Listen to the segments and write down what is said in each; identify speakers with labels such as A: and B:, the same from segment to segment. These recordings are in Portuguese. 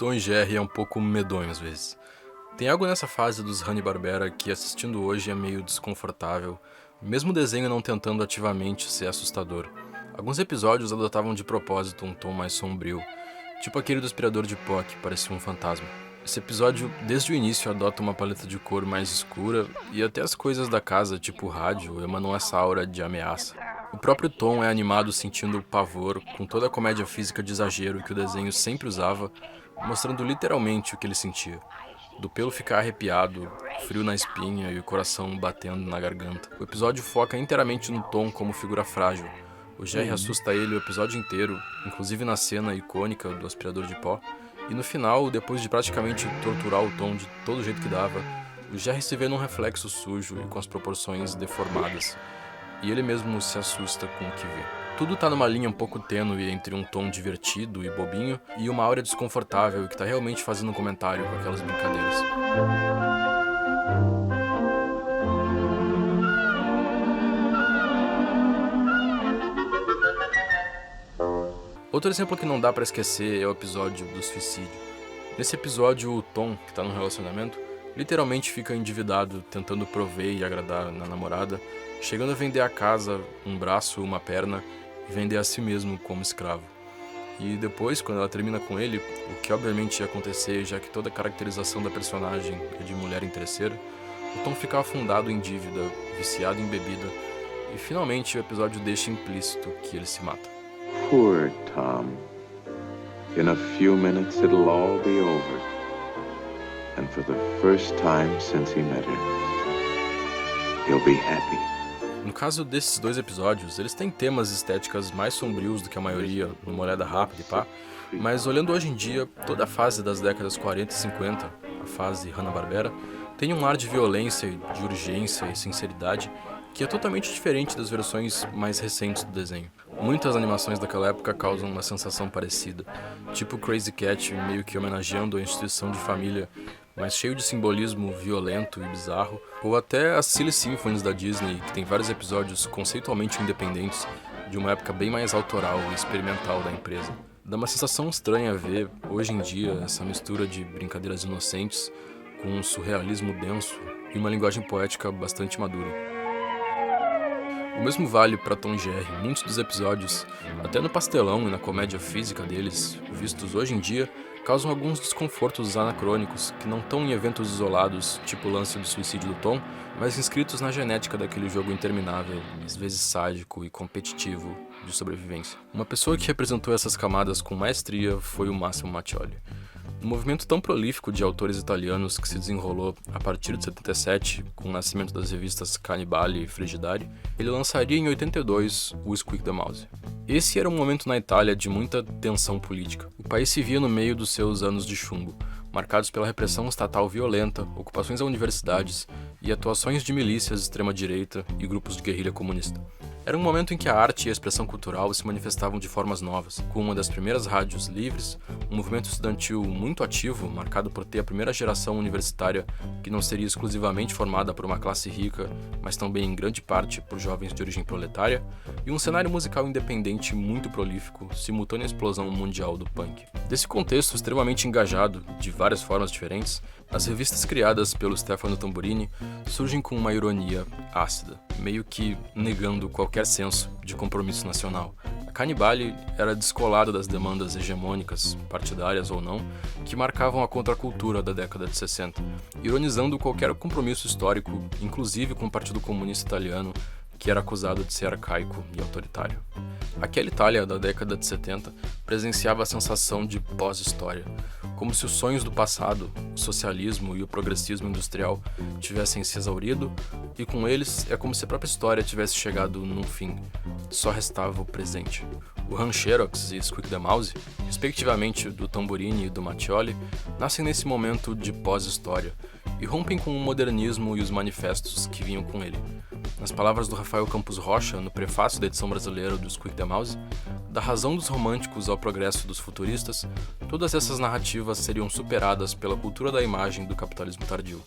A: Tom e Jerry é um pouco medonho às vezes. Tem algo nessa fase dos Hanna-Barbera que assistindo hoje é meio desconfortável, mesmo o desenho não tentando ativamente ser assustador. Alguns episódios adotavam de propósito um tom mais sombrio, tipo aquele do aspirador de pó que parecia um fantasma. Esse episódio, desde o início, adota uma paleta de cor mais escura e até as coisas da casa, tipo o rádio, emanam essa aura de ameaça. O próprio Tom é animado sentindo o pavor, com toda a comédia física de exagero que o desenho sempre usava, mostrando literalmente o que ele sentia. Do pelo ficar arrepiado, frio na espinha e o coração batendo na garganta. O episódio foca inteiramente no Tom como figura frágil. O Jerry assusta ele o episódio inteiro, inclusive na cena icônica do aspirador de pó. E no final, depois de praticamente torturar o Tom de todo jeito que dava, o Jerry se vê num reflexo sujo e com as proporções deformadas. E ele mesmo se assusta com o que vê. Tudo tá numa linha um pouco tênue entre um tom divertido e bobinho e uma aura desconfortável que tá realmente fazendo um comentário com aquelas brincadeiras. Outro exemplo que não dá pra esquecer é o episódio do suicídio. Nesse episódio, o Tom, que tá num relacionamento, literalmente fica endividado, tentando prover e agradar na namorada, chegando a vender a casa, um braço, uma perna, e vender a si mesmo como escravo. E depois, quando ela termina com ele, o que obviamente ia acontecer, já que toda a caracterização da personagem é de mulher interesseira, o Tom fica afundado em dívida, viciado em bebida, e finalmente o episódio deixa implícito que ele se mata.
B: Poor Tom. In a few minutes it'll all be over. And for the first time since he met her, he'll be happy.
A: No caso desses dois episódios, eles têm temas estéticas mais sombrios do que a maioria, numa olhada rápida e pá, mas olhando hoje em dia, toda a fase das décadas 40 e 50, a fase Hanna-Barbera, tem um ar de violência, de urgência e sinceridade que é totalmente diferente das versões mais recentes do desenho. Muitas animações daquela época causam uma sensação parecida, tipo Crazy Cat meio que homenageando a instituição de família, mas cheio de simbolismo violento e bizarro, ou até as Silly Symphonies da Disney, que tem vários episódios conceitualmente independentes, de uma época bem mais autoral e experimental da empresa. Dá uma sensação estranha ver, hoje em dia, essa mistura de brincadeiras inocentes com um surrealismo denso e uma linguagem poética bastante madura. O mesmo vale para Tom e Jerry. Muitos dos episódios, até no pastelão e na comédia física deles, vistos hoje em dia, causam alguns desconfortos anacrônicos que não estão em eventos isolados, tipo o lance do suicídio do Tom, mas inscritos na genética daquele jogo interminável, às vezes sádico e competitivo, de sobrevivência. Uma pessoa que representou essas camadas com maestria foi o Massimo Mattioli. Um movimento tão prolífico de autores italianos que se desenrolou a partir de 77, com o nascimento das revistas Cannibale e Frigidaire, ele lançaria em 82 o Squeak the Mouse. Esse era um momento na Itália de muita tensão política. O país se via no meio dos seus anos de chumbo, marcados pela repressão estatal violenta, ocupações a universidades e atuações de milícias extrema-direita e grupos de guerrilha comunista. Era um momento em que a arte e a expressão cultural se manifestavam de formas novas, com uma das primeiras rádios livres, um movimento estudantil muito ativo, marcado por ter a primeira geração universitária que não seria exclusivamente formada por uma classe rica, mas também em grande parte por jovens de origem proletária, e um cenário musical independente muito prolífico, simultânea explosão mundial do punk. Desse contexto extremamente engajado, de várias formas diferentes, as revistas criadas pelo Stefano Tamburini surgem com uma ironia ácida, meio que negando qualquer senso de compromisso nacional. A Cannibale era descolada das demandas hegemônicas, partidárias ou não, que marcavam a contracultura da década de 60, ironizando qualquer compromisso histórico, inclusive com o Partido Comunista Italiano, que era acusado de ser arcaico e autoritário. Aquela Itália da década de 70 presenciava a sensação de pós-história, como se os sonhos do passado, o socialismo e o progressismo industrial tivessem se exaurido, e com eles é como se a própria história tivesse chegado num fim. Só restava o presente. O Rancherox e Squeak the Mouse, respectivamente do Tamburini e do Mattioli, nascem nesse momento de pós-história e rompem com o modernismo e os manifestos que vinham com ele. Nas palavras do Rafael Campos Rocha, no prefácio da edição brasileira do Squeak the Mouse, da razão dos românticos ao progresso dos futuristas, todas essas narrativas seriam superadas pela cultura da imagem do capitalismo tardio.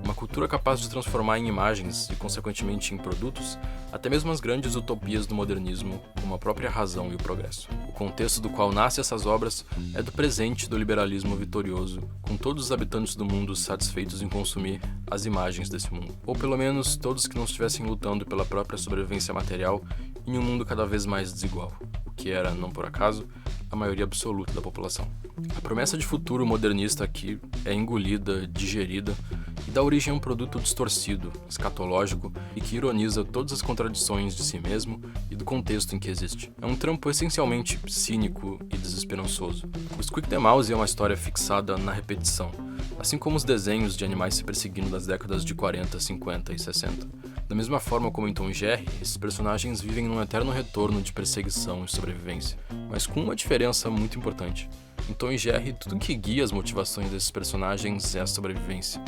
A: Uma cultura capaz de transformar em imagens e, consequentemente, em produtos, até mesmo as grandes utopias do modernismo, como a própria razão e o progresso. O contexto do qual nascem essas obras é do presente do liberalismo vitorioso, com todos os habitantes do mundo satisfeitos em consumir as imagens desse mundo. Ou pelo menos todos que não estivessem lutando pela própria sobrevivência material em um mundo cada vez mais desigual, o que era, não por acaso, a maioria absoluta da população. A promessa de futuro modernista aqui é engolida, digerida e dá origem a um produto distorcido, escatológico e que ironiza todas as contradições de si mesmo e do contexto em que existe. É um trampo essencialmente cínico e desesperançoso. O Squeak the Mouse é uma história fixada na repetição, assim como os desenhos de animais se perseguindo das décadas de 40, 50 e 60. Da mesma forma como em Tom e Jerry, esses personagens vivem num eterno retorno de perseguição e sobrevivência, mas com uma diferença muito importante. Em Tom e Jerry, tudo que guia as motivações desses personagens é a sobrevivência.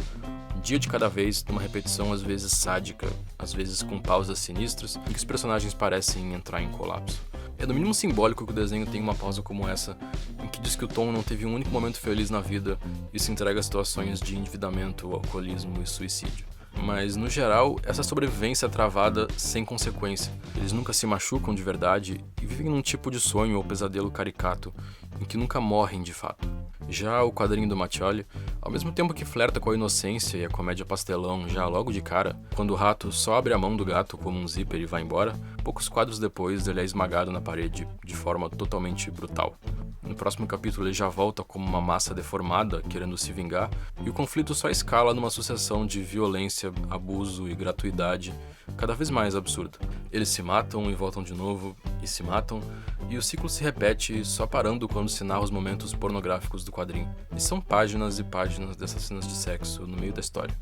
A: Um dia de cada vez, numa repetição às vezes sádica, às vezes com pausas sinistras, em que os personagens parecem entrar em colapso. É no mínimo simbólico que o desenho tem uma pausa como essa, em que diz que o Tom não teve um único momento feliz na vida e se entrega a situações de endividamento, alcoolismo e suicídio. Mas, no geral, essa sobrevivência é travada sem consequência. Eles nunca se machucam de verdade e vivem num tipo de sonho ou pesadelo caricato, em que nunca morrem de fato. Já o quadrinho do Mattioli, ao mesmo tempo que flerta com a inocência e a comédia pastelão já logo de cara, quando o rato só abre a mão do gato como um zíper e vai embora, poucos quadros depois ele é esmagado na parede de forma totalmente brutal. No próximo capítulo ele já volta como uma massa deformada, querendo se vingar, e o conflito só escala numa sucessão de violência, abuso e gratuidade cada vez mais absurda. Eles se matam e voltam de novo, e se matam, e o ciclo se repete só parando quando se narra os momentos pornográficos do quadrinho. E são páginas e páginas dessas cenas de sexo no meio da história.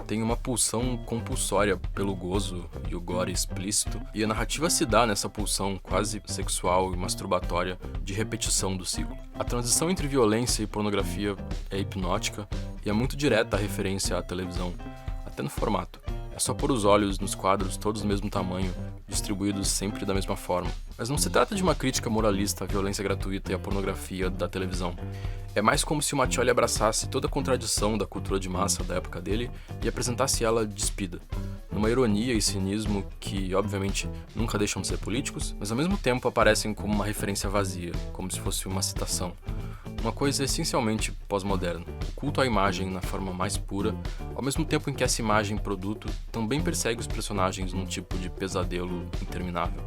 A: Tem uma pulsão compulsória pelo gozo e o gore explícito, e a narrativa se dá nessa pulsão quase sexual e masturbatória de repetição do ciclo. A transição entre violência e pornografia é hipnótica e é muito direta a referência à televisão, até no formato. É só pôr os olhos nos quadros todos do mesmo tamanho, distribuídos sempre da mesma forma. Mas não se trata de uma crítica moralista à violência gratuita e à pornografia da televisão. É mais como se o Mattioli abraçasse toda a contradição da cultura de massa da época dele e apresentasse ela despida, numa ironia e cinismo que, obviamente, nunca deixam de ser políticos, mas ao mesmo tempo aparecem como uma referência vazia, como se fosse uma citação. Uma coisa essencialmente pós-moderna, o culto à imagem na forma mais pura, ao mesmo tempo em que essa imagem produto também persegue os personagens num tipo de pesadelo interminável.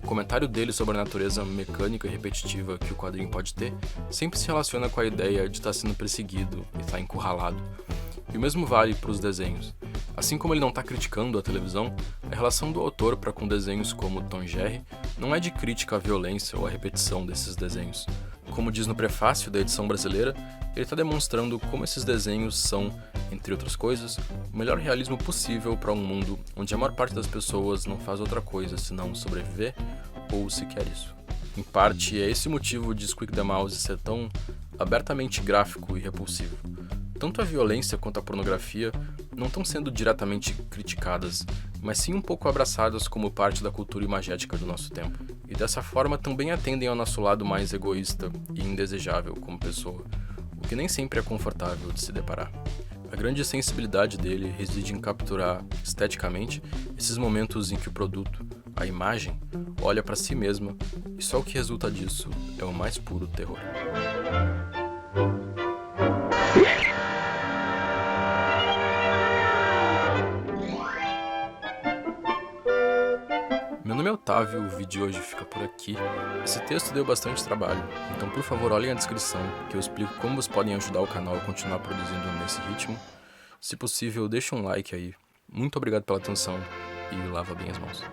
A: O comentário dele sobre a natureza mecânica e repetitiva que o quadrinho pode ter sempre se relaciona com a ideia de estar sendo perseguido e estar encurralado. E o mesmo vale para os desenhos. Assim como ele não está criticando a televisão, a relação do autor para com desenhos como Tom e Jerry não é de crítica à violência ou à repetição desses desenhos. Como diz no prefácio da edição brasileira, ele está demonstrando como esses desenhos são, entre outras coisas, o melhor realismo possível para um mundo onde a maior parte das pessoas não faz outra coisa senão sobreviver ou sequer isso. Em parte, é esse o motivo de Squeak the Mouse ser tão abertamente gráfico e repulsivo. Tanto a violência quanto a pornografia não estão sendo diretamente criticadas, mas sim um pouco abraçadas como parte da cultura imagética do nosso tempo. E dessa forma também atendem ao nosso lado mais egoísta e indesejável como pessoa, o que nem sempre é confortável de se deparar. A grande sensibilidade dele reside em capturar, esteticamente, esses momentos em que o produto, a imagem, olha para si mesma e só o que resulta disso é o mais puro terror. Meu nome é Otávio, o vídeo de hoje fica por aqui. Esse texto deu bastante trabalho, então por favor olhem a descrição, que eu explico como vocês podem ajudar o canal a continuar produzindo nesse ritmo. Se possível, deixa um like aí. Muito obrigado pela atenção e lava bem as mãos.